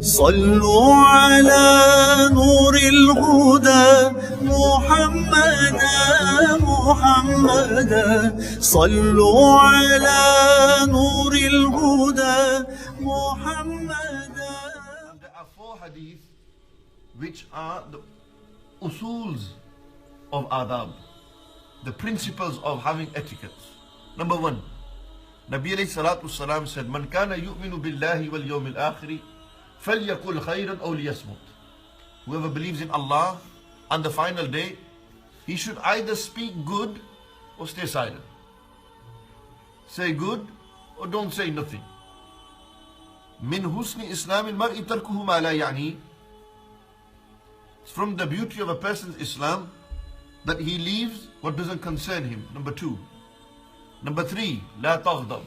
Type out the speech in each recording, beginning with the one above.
صلوا على نور الهدى محمدا صلوا على نور الهدى محمدا. There are 4 hadith which are the usuls of adab, the principles of having etiquette. Number 1, Nabi alayhi salatu salam said, Man kana yu'minu billahi wal yawmil akhiri فَلْيَقُلْ خَيْرًا أَوْ لِيَصْمُتْ. Whoever believes in Allah and the final day, he should either speak good or stay silent. Say good or don't say nothing. مِنْ حُسْنِ إِسْلَامِ الْمَرْءِ تَرْكُهُ مَا لَا يَعْنِي. It's from the beauty of a person's Islam that he leaves what doesn't concern him. Number 2. Number 3, لَا تَغْضَبْ.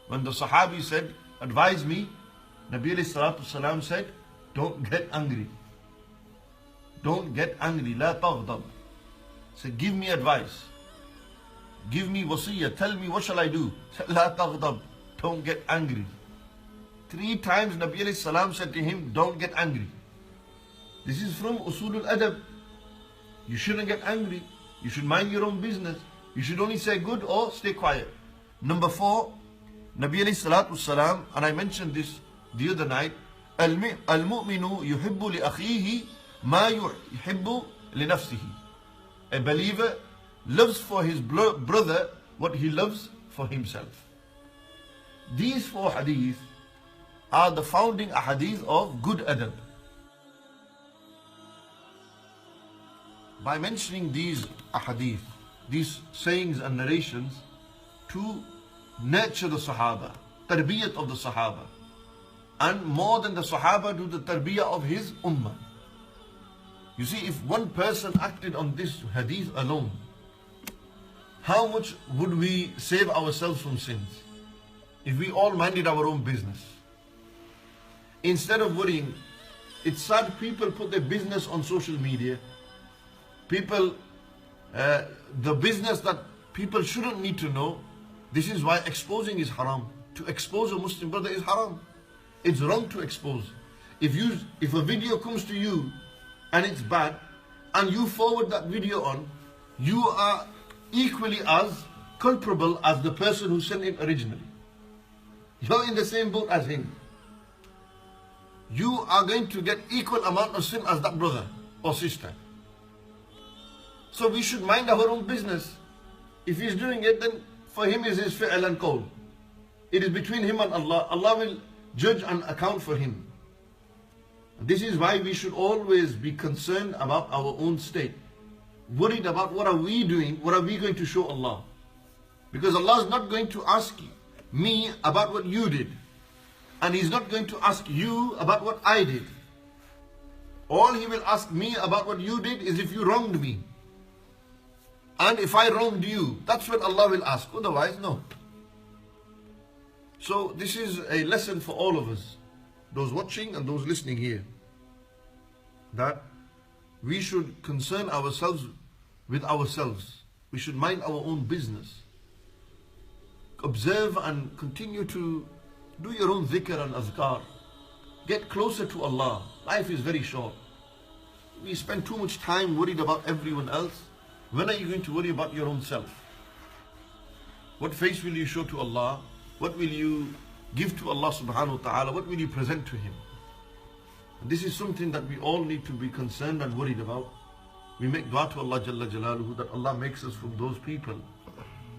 When the Sahabi said, advise me, Nabi alayhi salatu salam said, don't get angry. Don't get angry. La taghdab. Say, give me advice. Give me wasiyah. Tell me, what shall I do? Say, La taghdab. Don't get angry. 3 times Nabi alayhi salam said to him, don't get angry. This is from usulul adab. You shouldn't get angry. You should mind your own business. You should only say good or stay quiet. Number 4, Nabi alayhi salatu salam, and I mentioned this the other night, Al-mu'minu yuhibbu li akhihi ma yuhibbu li nafsihi. A believer loves for his brother what he loves for himself. These 4 hadith are the founding ahadith of good adab. By mentioning these ahadith, these sayings and narrations to nurture the Sahaba, tarbiyat of the Sahaba, and more than the Sahaba do the tarbiyah of his ummah. You see, if one person acted on this hadith alone, how much would we save ourselves from sins? If we all minded our own business. Instead of worrying, it's sad people put their business on social media. People, the business that people shouldn't need to know. This is why exposing is haram. To expose a Muslim brother is haram. It's wrong to expose. If a video comes to you and it's bad, and you forward that video on, you are equally as culpable as the person who sent it originally. You're in the same boat as him. You are going to get equal amount of sin as that brother or sister. So we should mind our own business. If he's doing it, then for him is his fi'l and qawl. It is between him and Allah. Allah will judge and account for him. This is why we should always be concerned about our own state. Worried about what are we doing, what are we going to show Allah. Because Allah is not going to ask me about what you did. And He's not going to ask you about what I did. All He will ask me about what you did is if you wronged me. And if I wronged you, that's what Allah will ask. Otherwise, no. So this is a lesson for all of us, those watching and those listening here, that we should concern ourselves with ourselves. We should mind our own business. Observe and continue to do your own dhikr and azkar. Get closer to Allah. Life is very short. We spend too much time worried about everyone else. When are you going to worry about your own self? What face will you show to Allah? What will you give to Allah subhanahu wa ta'ala? What will you present to Him? And this is something that we all need to be concerned and worried about. We make dua to Allah Jalla Jalaluhu that Allah makes us from those people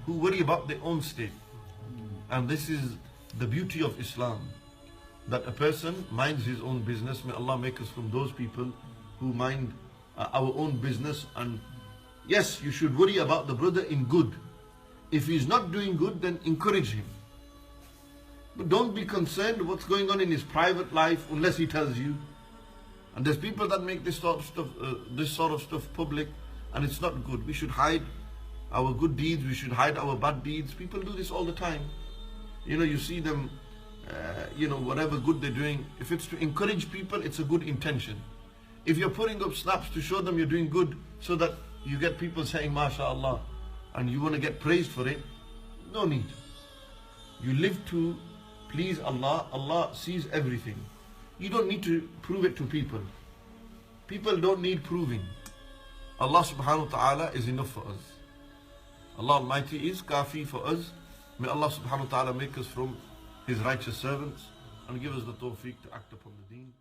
who worry about their own state. And this is the beauty of Islam, that a person minds his own business. May Allah make us from those people who mind our own business. And yes, you should worry about the brother in good. If he's not doing good, then encourage him. But don't be concerned what's going on in his private life unless he tells you. And there's people that make this sort of stuff public, and it's not good. We should hide our good deeds. We should hide our bad deeds. People do this all the time. You see them, whatever good they're doing. If it's to encourage people, it's a good intention. If you're putting up snaps to show them you're doing good so that you get people saying, MashaAllah, and you want to get praised for it, no need. You live to please Allah. Allah sees everything. You don't need to prove it to people. People don't need proving. Allah subhanahu wa ta'ala is enough for us. Allah Almighty is kafi for us. May Allah subhanahu wa ta'ala make us from His righteous servants and give us the tawfiq to act upon the deen.